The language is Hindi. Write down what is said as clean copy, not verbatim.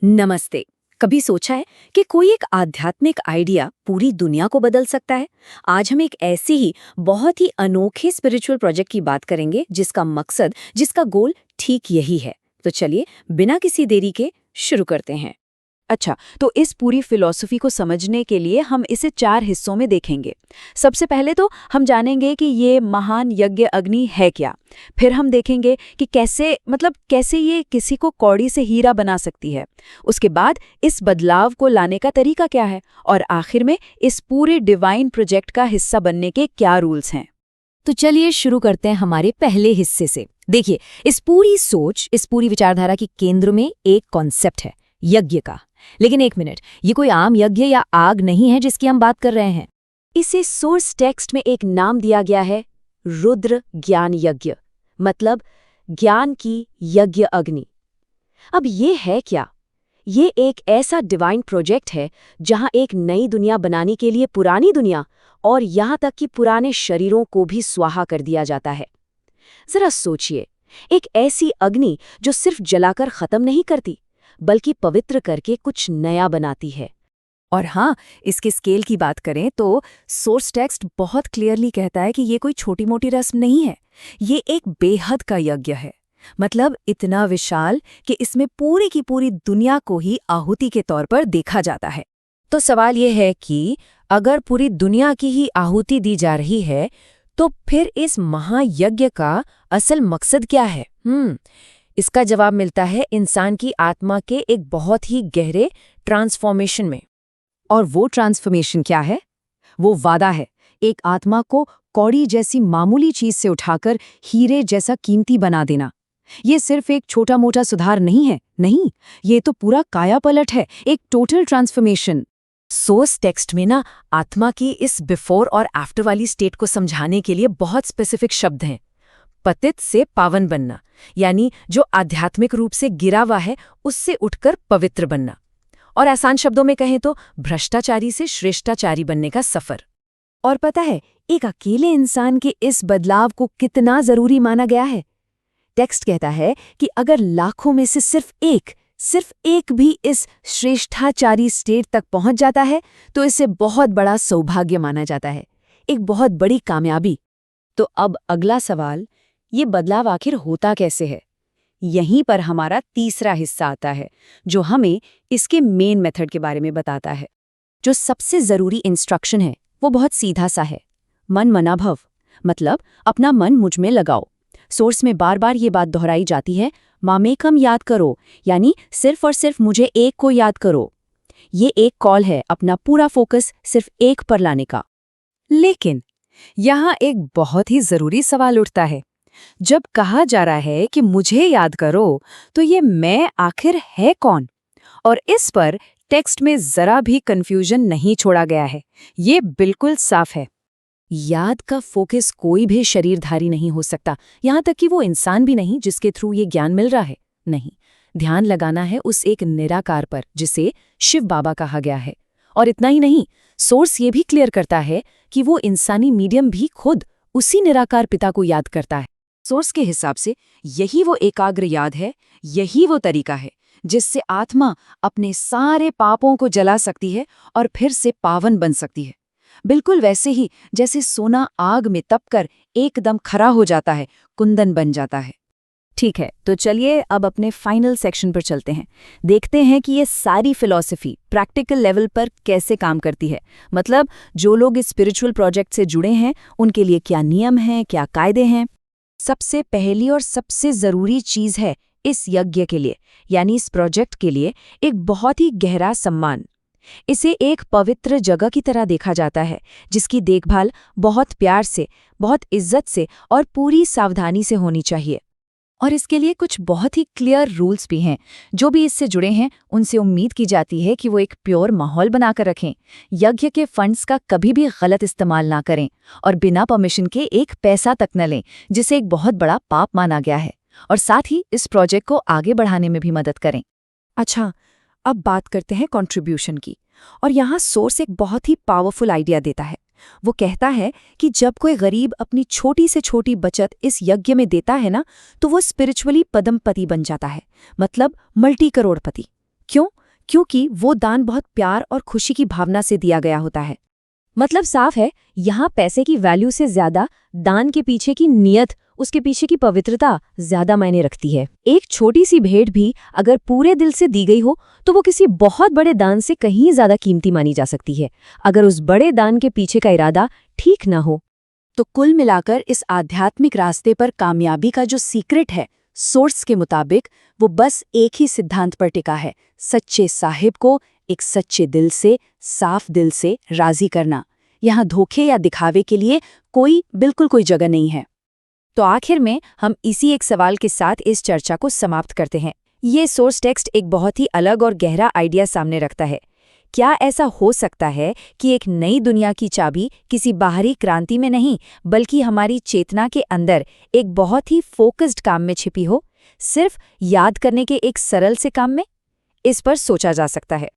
नमस्ते। कभी सोचा है कि कोई एक आध्यात्मिक आइडिया पूरी दुनिया को बदल सकता है? आज हम एक ऐसी ही बहुत ही अनोखे स्पिरिचुअल प्रोजेक्ट की बात करेंगे जिसका गोल ठीक यही है। तो चलिए बिना किसी देरी के शुरू करते हैं। अच्छा, तो इस पूरी फिलॉसफी को समझने के लिए हम इसे 4 हिस्सों में देखेंगे। सबसे पहले तो हम जानेंगे कि ये महान यज्ञ अग्नि है क्या। फिर हम देखेंगे कि कैसे ये किसी को कौड़ी से हीरा बना सकती है। उसके बाद इस बदलाव को लाने का तरीका क्या है, और आखिर में इस पूरे डिवाइन प्रोजेक्ट का हिस्सा बनने के क्या रूल्स हैं। तो चलिए शुरू करते हैं हमारे पहले हिस्से से। देखिए, इस पूरी विचारधारा के केंद्र में एक कॉन्सेप्ट है, यज्ञ का। लेकिन एक मिनट, ये कोई आम यज्ञ या आग नहीं है जिसकी हम बात कर रहे हैं। इसे सोर्स टेक्स्ट में एक नाम दिया गया है, रुद्र ज्ञान यज्ञ, मतलब ज्ञान की यज्ञ अग्नि। अब ये है क्या? ये एक ऐसा डिवाइन प्रोजेक्ट है जहां एक नई दुनिया बनाने के लिए पुरानी दुनिया और यहां तक कि पुराने शरीरों को भी स्वाहा कर दिया जाता है। जरा सोचिए, एक ऐसी अग्नि जो सिर्फ जलाकर खत्म नहीं करती, बल्कि पवित्र करके कुछ नया बनाती है। और हाँ, इसके स्केल की बात करें तो सोर्स टेक्स्ट बहुत क्लियरली कहता है कि ये कोई छोटी मोटी रस्म नहीं है। ये एक बेहद का यज्ञ है, मतलब इतना विशाल कि इसमें पूरी की पूरी दुनिया को ही आहुति के तौर पर देखा जाता है। तो सवाल ये है कि अगर पूरी दुनिया की ही आहुति दी जा रही है, तो फिर इस महायज्ञ का असल मकसद क्या है? इसका जवाब मिलता है इंसान की आत्मा के एक बहुत ही गहरे ट्रांसफॉर्मेशन में। और वो ट्रांसफॉर्मेशन क्या है? वो वादा है, एक आत्मा को कौड़ी जैसी मामूली चीज से उठाकर हीरे जैसा कीमती बना देना। ये सिर्फ एक छोटा मोटा सुधार नहीं है, नहीं, ये तो पूरा कायापलट है, एक टोटल ट्रांसफॉर्मेशन। सोर्स टेक्स्ट में ना आत्मा की इस बिफोर और आफ्टर वाली स्टेट को समझाने के लिए बहुत स्पेसिफिक शब्द हैं। पतित से पावन बनना, यानी जो आध्यात्मिक रूप से गिरा हुआ है उससे उठकर पवित्र बनना। और आसान शब्दों में कहें तो भ्रष्टाचारी से श्रेष्ठाचारी बनने का सफर। और पता है, एक अकेले इंसान के इस बदलाव को कितना जरूरी माना गया है? टेक्स्ट कहता है कि अगर लाखों में से सिर्फ एक भी इस श्रेष्ठाचारी स्टेट तक पहुंच जाता है तो इसे बहुत बड़ा सौभाग्य माना जाता है, एक बहुत बड़ी कामयाबी। तो अब अगला सवाल, ये बदलाव आखिर होता कैसे है? यहीं पर हमारा तीसरा हिस्सा आता है, जो हमें इसके मेन मेथड के बारे में बताता है। जो सबसे जरूरी इंस्ट्रक्शन है वो बहुत सीधा सा है, मन मना भव, मतलब अपना मन मुझ में लगाओ। सोर्स में बार बार ये बात दोहराई जाती है, मामेकम याद करो, यानी सिर्फ और सिर्फ मुझे एक को याद करो। ये एक कॉल है अपना पूरा फोकस सिर्फ एक पर लाने का। लेकिन यहाँ एक बहुत ही जरूरी सवाल उठता है। जब कहा जा रहा है कि मुझे याद करो, तो ये मैं आखिर है कौन? और इस पर टेक्स्ट में जरा भी कंफ्यूजन नहीं छोड़ा गया है, ये बिल्कुल साफ है। याद का फोकस कोई भी शरीरधारी नहीं हो सकता, यहाँ तक कि वो इंसान भी नहीं जिसके थ्रू ये ज्ञान मिल रहा है। नहीं, ध्यान लगाना है उस एक निराकार पर जिसे शिव बाबा कहा गया है। और इतना ही नहीं, सोर्स ये भी क्लियर करता है कि वो इंसानी मीडियम भी खुद उसी निराकार पिता को याद करता है। सोर्स के हिसाब से यही वो एकाग्र याद है, यही वो तरीका है जिससे आत्मा अपने सारे पापों को जला सकती है और फिर से पावन बन सकती है। बिल्कुल वैसे ही जैसे सोना आग में तपकर एकदम खरा हो जाता है, कुंदन बन जाता है। ठीक है, तो चलिए अब अपने फाइनल सेक्शन पर चलते हैं। देखते हैं कि ये सारी फिलॉसफी प्रैक्टिकल लेवल पर कैसे काम करती है। मतलब जो लोग इस स्पिरिचुअल प्रोजेक्ट से जुड़े हैं उनके लिए क्या नियम हैं, क्या कायदे हैं। सबसे पहली और सबसे जरूरी चीज है इस यज्ञ के लिए, यानी इस प्रोजेक्ट के लिए, एक बहुत ही गहरा सम्मान। इसे एक पवित्र जगह की तरह देखा जाता है जिसकी देखभाल बहुत प्यार से, बहुत इज्जत से और पूरी सावधानी से होनी चाहिए। और इसके लिए कुछ बहुत ही क्लियर रूल्स भी हैं। जो भी इससे जुड़े हैं उनसे उम्मीद की जाती है कि वो एक प्योर माहौल बनाकर रखें, यज्ञ के फंड्स का कभी भी गलत इस्तेमाल ना करें और बिना परमिशन के एक पैसा तक न लें, जिसे एक बहुत बड़ा पाप माना गया है, और साथ ही इस प्रोजेक्ट को आगे बढ़ाने में भी मदद करें। अच्छा, अब बात करते हैं कंट्रीब्यूशन की। और यहाँ सोर्स एक बहुत ही पावरफुल आइडिया देता है। वो कहता है कि जब कोई गरीब अपनी छोटी से छोटी बचत इस यज्ञ में देता है ना, तो वो स्पिरिचुअली पदमपति बन जाता है, मतलब मल्टी करोड़पति। क्यों? क्योंकि वो दान बहुत प्यार और खुशी की भावना से दिया गया होता है। मतलब साफ है, यहाँ पैसे की वैल्यू से ज्यादा दान के पीछे की नीयत, उसके पीछे की पवित्रता ज्यादा मायने रखती है। एक छोटी सी भेंट भी अगर पूरे दिल से दी गई हो तो वो किसी बहुत बड़े दान से कहीं ज्यादा कीमती मानी जा सकती है, अगर उस बड़े दान के पीछे का इरादा ठीक ना हो। तो कुल मिलाकर इस आध्यात्मिक रास्ते पर कामयाबी का जो सीक्रेट है, सोर्स के मुताबिक वो बस एक ही सिद्धांत पर टिका है, सच्चे साहिब को एक सच्चे दिल से, साफ दिल से राजी करना। यहाँ धोखे या दिखावे के लिए बिल्कुल कोई जगह नहीं है। तो आखिर में हम इसी एक सवाल के साथ इस चर्चा को समाप्त करते हैं। ये सोर्स टेक्स्ट एक बहुत ही अलग और गहरा आइडिया सामने रखता है। क्या ऐसा हो सकता है कि एक नई दुनिया की चाबी किसी बाहरी क्रांति में नहीं, बल्कि हमारी चेतना के अंदर एक बहुत ही फोकस्ड काम में छिपी हो, सिर्फ याद करने के एक सरल से काम में? इस पर सोचा जा सकता है।